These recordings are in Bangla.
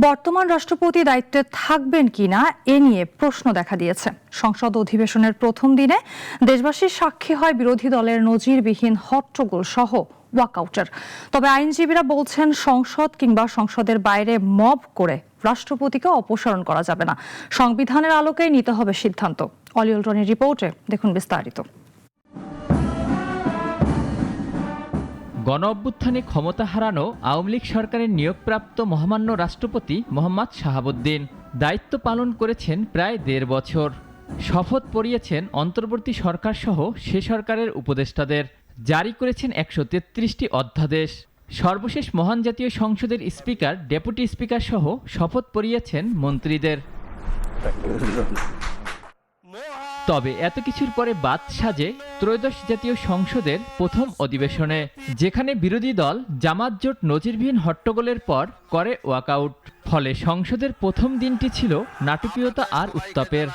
বর্তমান রাষ্ট্রপতি দায়িত্বে থাকবেন কিনা এ নিয়ে প্রশ্ন দেখা দিয়েছে। সংসদ অধিবেশনের প্রথম দিনে দেশবাসীর সাক্ষী হয় বিরোধী দলের নজিরবিহীন হট্টগোল সহ ওয়াকআউটের। তবে আইনজীবীরা বলছেন সংসদ কিংবা সংসদের বাইরে মব করে রাষ্ট্রপতিকে অপসারণ করা যাবে না, সংবিধানের আলোকেই নিতে হবে সিদ্ধান্ত। অলিউল রনির রিপোর্টে দেখুন বিস্তারিত। গণ অভ্যুত্থানে ক্ষমতা হারানো আওয়ামী লীগ সরকারের নিয়োগপ্রাপ্ত মহামান্য রাষ্ট্রপতি মোহাম্মদ শাহাবুদ্দিন দায়িত্ব পালন করেছেন প্রায় ১.৫ বছর। শপথ পড়িয়েছেন অন্তর্বর্তী সরকার সহ সে সরকারের উপদেষ্টাদের, জারি করেছেন ১৩৩টি অধ্যাদেশ। সর্বশেষ মহান জাতীয় সংসদের স্পিকার, ডেপুটি স্পিকার সহ শপথ পড়িয়েছেন মন্ত্রীদের। তবে এত কিছুর পরে বাদ সাজে ত্রয়োদশ জাতীয় সংসদের প্রথম অধিবেশনে, যেখানে বিরোধী দল জামাত জোট নজিরবিহীন হট্টগোলের পর করে ওয়াকআউট। ফলে সংসদের প্রথম দিনটি ছিল নাটকীয়তা আর উত্তাপের।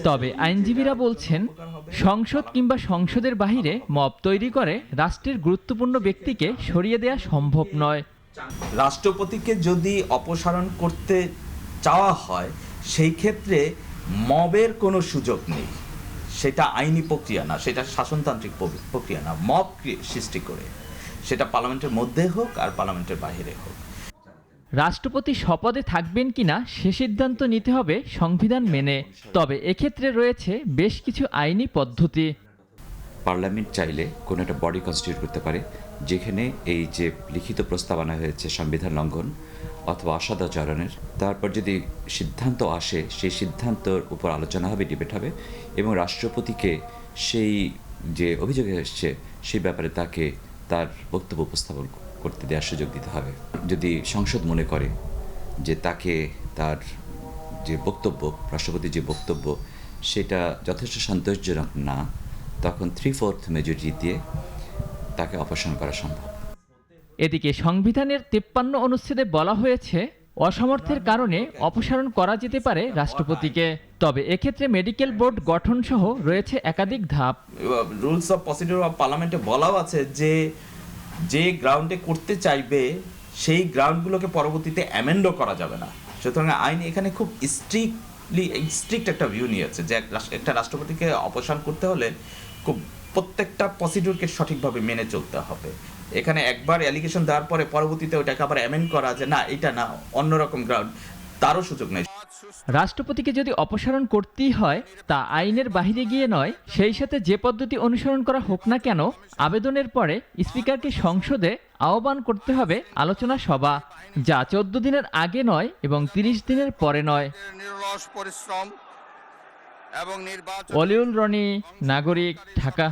তবে আইনজীবীরা বলছেন সংসদ কিংবা সংসদের বাহিরে মব তৈরি করে রাষ্ট্রের গুরুত্বপূর্ণ ব্যক্তিকে সরিয়ে দেওয়া সম্ভব নয়। রাষ্ট্রপতিকে যদি অপসারণ করতে চাওয়া হয়, সেই ক্ষেত্রে মবের কোনো সুযোগ নেই। সেটা আইনি প্রক্রিয়া না, সেটা শাসনতান্ত্রিক প্রক্রিয়া না। মব সৃষ্টি করে সেটা পার্লামেন্টের মধ্যে হোক আর পার্লামেন্টের বাইরে হোক। রাষ্ট্রপতি শপথে থাকবেন কিনা সে সিদ্ধান্ত নিতে হবে সংবিধান মেনে। তবে এক্ষেত্রে রয়েছে বেশ কিছু আইনি পদ্ধতি। পার্লামেন্ট চাইলে কোনো একটা বডি কনস্টিটিউট করতে পারে, যেখানে এই যে লিখিত প্রস্তাবনা হয়েছে সংবিধান লঙ্ঘন অথবা অসদাচরণের, তারপর যদি সিদ্ধান্ত আসে, সেই সিদ্ধান্তর উপর আলোচনা হবে, ডিবেট হবে, এবং রাষ্ট্রপতিকে সেই যে অভিযোগে এসছে সেই ব্যাপারে তাকে তার বক্তব্য উপস্থাপন করতে দেওয়ার সুযোগ দিতে হবে। যদি সংসদ মনে করে যে তাকে তার যে বক্তব্য, রাষ্ট্রপতির যে বক্তব্য, সেটা যথেষ্ট সন্তোষজনক না, তখন 3/4 মেজরিটি দিয়ে তাকে অপসারণ করা সম্ভব। এদিকে সংবিধানের 53 অনুচ্ছেদে বলা হয়েছে অসমর্থের কারণে অপসারণ করা যেতে পারে রাষ্ট্রপতিকে। তবে এক্ষেত্রে মেডিকেল বোর্ড গঠন সহ রয়েছে একাধিক ধাপ। রুলস অফ প্রসিডিউর অফ পার্লামেন্টে বলাও আছে যে যে গ্রাউন্ডে করতে চাইবে সেই গ্রাউন্ডগুলোকে পরবর্তীতে অ্যামেন্ডও করা যাবে না। সুতরাং আইন এখানে খুব স্ট্রিক্ট একটা ভিউ নিয়েছে যে একটা রাষ্ট্রপতিকে অপসারণ করতে হলে খুব প্রত্যেকটা প্রসিডিউরকে সঠিকভাবে মেনে চলতে হবে। এখানে একবার অ্যালিগেশন দেওয়ার পরে পরবর্তীতে ওটাকে আবার অ্যামেন্ড করা যে না, এটা না, অন্যরকম গ্রাউন্ড, তারও সুযোগ নেই। রাষ্ট্রপতিকে যদি অপসারণ করতেই হয় তা আইনের বাহিরে গিয়ে নয়, সেই সাথে যে পদ্ধতি অনুসরণ করা হোক না কেন, আবেদনের পরে স্পিকারকে সংসদে আহ্বান করতে হবে আলোচনা সভা, যা 14 দিনের আগে নয় এবং 30 দিনের পরে নয়। অলিউল রনি, নাগরিক, ঢাকা।